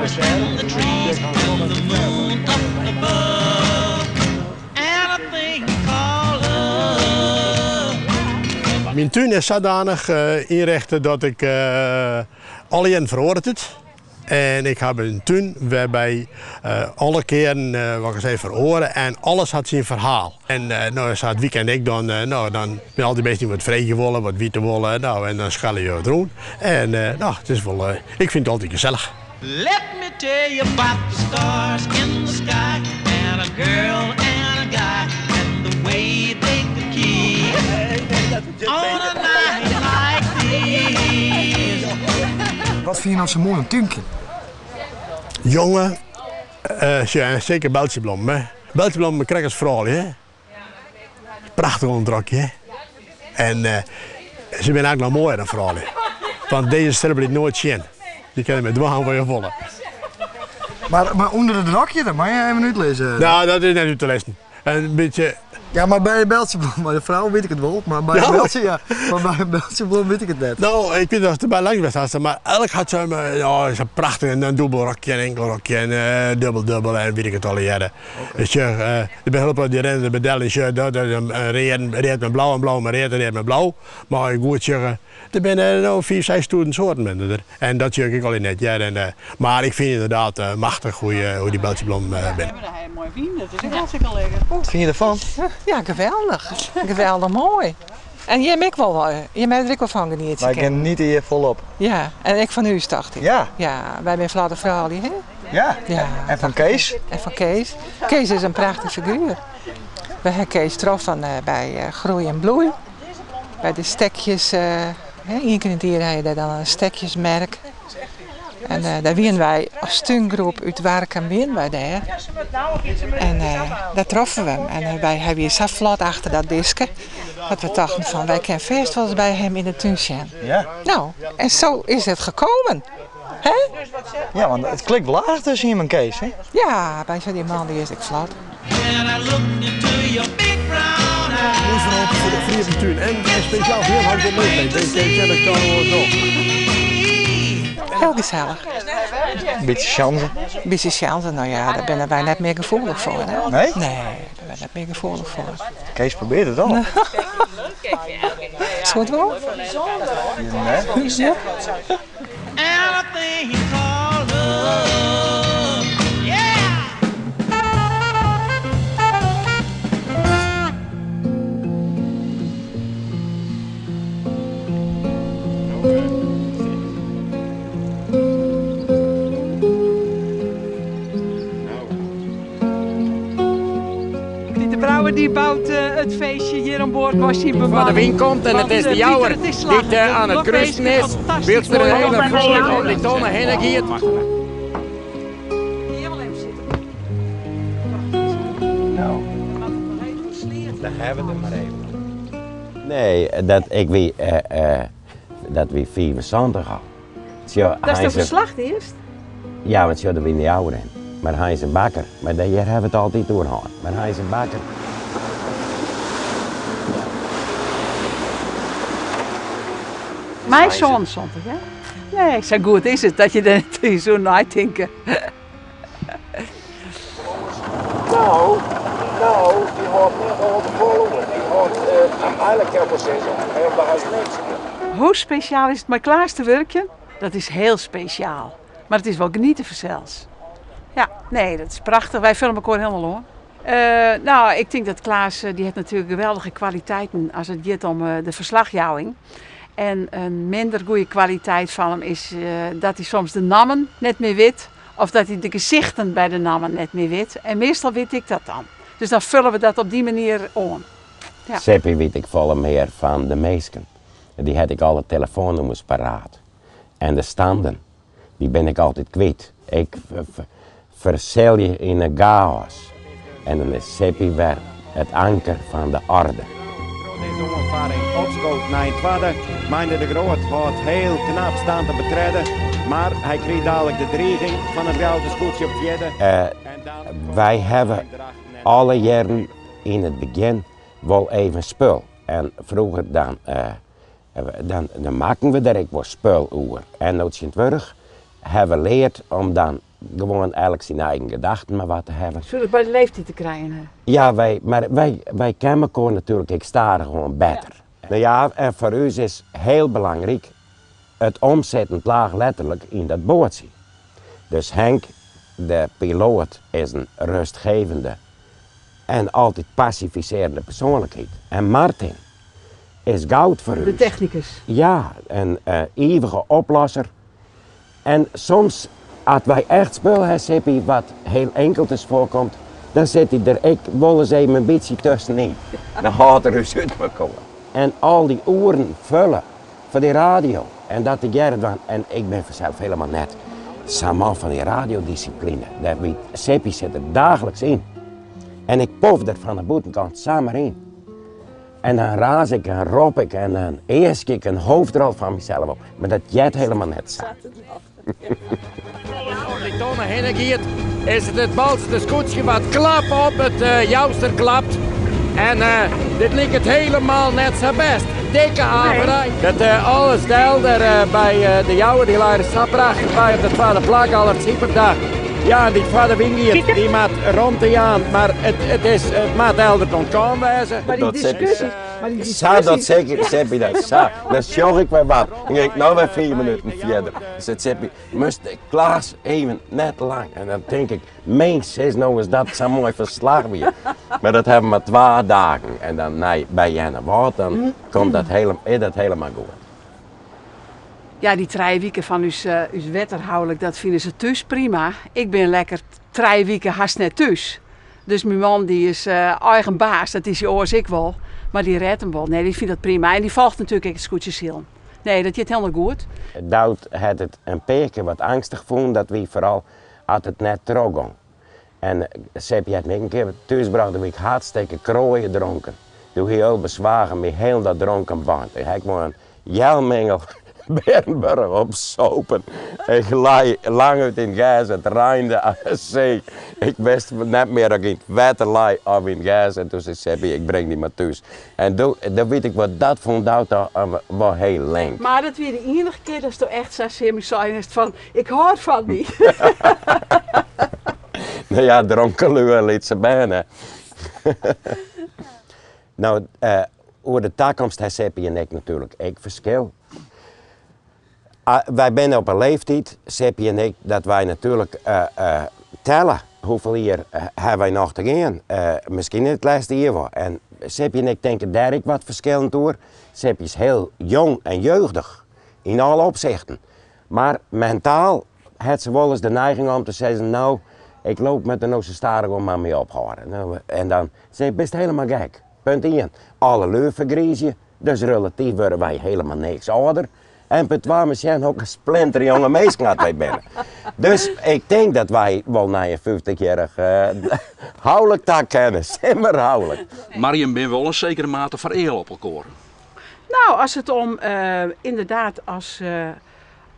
stars in the trees and the moon up above. And a thing called love. Mijn tuin is zodanig inrichten dat ik alle jaren verhoord het. En ik heb een tuin waarbij alle keren wat ik zei verhoren en alles had zijn verhaal. En nou is het weekend ik dan ben altijd bezig wat vrije wollen, wat witte wollen, en dan schellen je het doen. En het is wel, ik vind het altijd gezellig. Let me tell you about the stars in the sky and a girl and a guy and the way they could kiss on a night like this. Wat vind je nou zo mooi aan tuinkje? Jongen, zeker Beltjebloem. Beltjebloem krijg als vrouw, hè? Prachtig ontdrukje, hè? En ze zijn eigenlijk nog mooier dan vrouwen. Want deze sterren ik nooit zien. Die kunnen met dwang van je volgen. Maar onder het dakje, dat mag je even uitlezen. Nou, dat is net uit te lezen. Een beetje... Ja, maar bij Beltjebloem, bij de vrouw weet ik het wel, maar bij een Beltjebloem weet ik het net. Nou, ik weet dat het bij langs was, maar elk had zo'n prachtig een dubbelrokje, een enkelrokje en dubbel en weet ik het al jaren. Dus de behulp die rennen de bedel is reed met blauw en blauw, maar reed met blauw. Maar ik moet zeggen, er zijn nou 4, 6 soorten er. En dat zeg ik al net. Ja, maar ik vind inderdaad machtig hoe die Beltjebloem bent. We hebben een mooi wien, dat is hartstikke lekker. Wat vind je ervan? Ja, geweldig. Geweldig mooi. En jij hebt wel, je hebt er ook wel van genieten. Wij genieten hier volop. Ja, en ik van u dacht ik. Ja. Ja, wij zijn Vlade vrouw, hè? Ja. Ja. En van Kees? En van Kees. Kees is een prachtig figuur. We hebben Kees getroffen bij Groei en Bloei. Bij de stekjes, één keer in het jaar heb je daar dan een stekjesmerk. En daar winnen wij als steungroep uit Warkum winnen wij daar. En daar troffen we hem. En wij hebben hier zo vlot achter dat disken. Dat we dachten van, wij kunnen feest wel eens bij hem in de tuin zijn. Ja. Nou, en zo is het gekomen. Hè? Ja, want het klikt wel aardig tussen hem en Kees, hè? Ja, bij zo'n die man die is ik vlot. Moest er ook voor de vrienden tuin en speciaal voor hem had ik het mee. Deze ken ik dan wel. Heel gezellig. Een beetje chance. Een beetje chance, nou ja, daar ben wij net meer gevoelig voor. Hè? Nee? Nee, daar ben ik net meer gevoelig voor. Kees probeert het al. Is het wel? Ja. De brouwer die bouwt het feestje hier aan boord was hij bemand. Van de wind komt en het is de jouwer die aan het kruisen is. Wilt er een hele vloer op die tonnen heen giet. Nou, dan hebben we het maar even. Nee, dat wie 75 al. Dat is de verslag eerst? Ja, want dat wie niet ouder in. Maar hij is een bakker. Maar hier hebben we het altijd doorgehad. Maar hij is een bakker. Mijn zoon stond er, hè? Nee, zo goed is het dat je er zo nadenkt. Nou, die had niet al de volgende. Die had eigenlijk helemaal zeggen. Helemaal als niks. Hoe speciaal is het met Klaas te werken? Dat is heel speciaal. Maar het is wel genieten voor zelfs. Ja, nee, dat is prachtig. Wij vullen elkaar helemaal hoor. Nou, ik denk dat Klaas, die heeft natuurlijk geweldige kwaliteiten als het gaat om de verslagjouwing. En een minder goede kwaliteit van hem is dat hij soms de namen net meer weet. Of dat hij de gezichten bij de namen net meer weet. En meestal weet ik dat dan. Dus dan vullen we dat op die manier aan. Ja. Seppi weet ik veel meer van de meesten. Die had ik alle telefoonnummers paraat. En de standen, die ben ik altijd kwijt. Ik verzeel je in een chaos. En dan is Seppi weer het anker van de orde. Deze omvaring opschoot naar het tweede. Meinde de Groot had heel knap staan te betreden. Maar hij kreeg dadelijk de dreiging van een gouden scootje op vierde. Wij hebben alle jaren in het begin wel even spul. En vroeger dan maken we er ook wel spul over. En uit Sint-Wurg hebben we geleerd om dan gewoon elk zijn eigen gedachten maar wat te hebben. Zullen we bij de leeftijd te krijgen? Hè? Ja, wij kennen elkaar natuurlijk, ik sta er gewoon beter. Ja. Nou ja, en voor u is heel belangrijk het omzetten letterlijk in dat bootje. Dus Henk, de piloot, is een rustgevende en altijd pacificerende persoonlijkheid. En Martin is goud voor u. De technicus. Ja, een eeuwige oplosser. En soms, als wij echt spul hebben wat heel enkel is voorkomt, dan zit hij er, ik wil eens even een beetje tussenin. Dan gaat er eens uit me komen. En al die oren vullen voor die radio. En dat ik dan, en ik ben vanzelf helemaal net samen van die radiodiscipline. Seppi zit er dagelijks in. En ik pof er van de buitenkant samen in. En dan raas ik en roep ik en dan eerst ik een hoofdrol van mezelf op. Maar dat jet helemaal net staat. Als die tonnen heen gaat, is het balste scootje wat klap op het jouwster klapt. En dit lijkt het helemaal net zo best. Dikke averij. Dat alles deel er bij de jouwe, die lagen zo prachtig bij op de tweede plak al het superdag. Ja, die tweede wingiert, die maakt rond de aan, maar het maakt elder ontkomen wezen. Maar die discussie. Dat zeker, Seppi, dat dan zorg ik weer wat. Dan ga ik nou weer 4 minuten verder. Zegt Seppi, moest Klaas even net lang. En dan denk ik, mens is nou eens dat zo mooi verslag weer. Maar dat hebben we maar 2 dagen. En dan nee, bij Janne Woord, dan komt dat helemaal goed. Ja, die 3 weken van uw wetterhoudelijk, dat vinden ze thuis prima. Ik ben lekker 3 weken haast net thuis. Dus mijn man die is eigen baas, dat is hij oors ik wel. Maar die redt hem wel. Nee, die vindt dat prima. En die volgt natuurlijk het scootjes heel. Nee, dat gaat helemaal goed. Dout had het een paar keer wat angstig gevonden dat we vooral had het net terugging. En Seppi had me een keer thuis gebracht dat ik hartstikke krooien dronken. Toen hij heel bezwagen met heel dat dronken band. Ik heb maar een jelmengel Bernburg op sopen. Ik lag lang uit in gas, het reinde aan de zee. Ik wist net meer dat ik in het water lag of in gas. En toen zei Seppi, ik breng die maar thuis. En dan weet ik wat dat vond, dat was heel lang. Maar dat weer de enige keer dat je echt zo semi-saai is van, ik hoor van die. Nou ja, dronken lui liet ze bijna. Nou, over de toekomst heeft Seppi en ik natuurlijk ook verschil. Wij zijn op een leeftijd, Seppi en ik, dat wij natuurlijk tellen hoeveel jaar hebben wij nog te gaan. Misschien in het laatste jaar wel. En Seppi en ik denken daar ik wat verschillend door. Seppi is heel jong en jeugdig, in alle opzichten. Maar mentaal heeft ze wel eens de neiging om te zeggen, nou, ik loop met de noze starig om maar mee ophouden. Nou, en dan zeg ik, best helemaal gek. Punt 1, alle leuven griezen, dus relatief worden wij helemaal niks ouder. En punt 2, we zijn ook een splinterjonge meisje gaat wij binnen. Dus ik denk dat wij wel na je 50-jarig houdelijk taak kennen, simmer houdelijk. Mariam ben wel een zekere mate vereel op elkaar. Nou, als het om inderdaad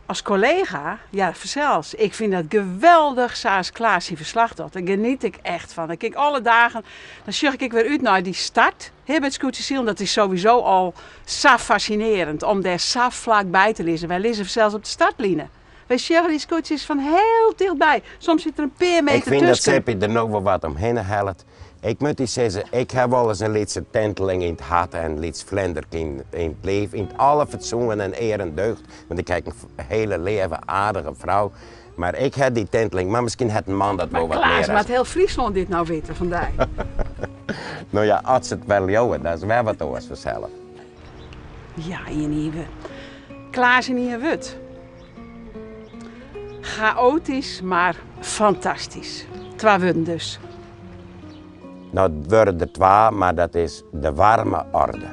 als collega, ja, zelfs. Ik vind dat geweldig, zoals Klaas die verslag doet. Daar geniet ik echt van. Ik kijk alle dagen, dan zorg ik weer uit naar die start. Met Scootjesiel, dat is sowieso al zo fascinerend om daar zo vlak bij te lezen. Wij lezen zelfs op de startlijnen. Wij zorgen die scootjes van heel dichtbij. Soms zit er een paar meter tussen. Ik vind dat Seppi er nog wel wat omheen helpt. Ik moet je zeggen, ik heb wel eens een lietse tenteling in het hart en een liets vlender in het leven. In alle fatsoen en eer en deugd. Want ik kijk een hele leven aardige vrouw. Maar ik heb die tenteling, maar misschien had een man dat wel wat meer. Maar het heel Friesland dit nou weten vandaag. Nou ja, als het wel jouw, dat is wel wat oors vanzelf. Ja, in nieuwe. Klaas in hier wut. Chaotisch, maar fantastisch. 2 woorden dus. Nou, het worden er 2, maar dat is de warme orde.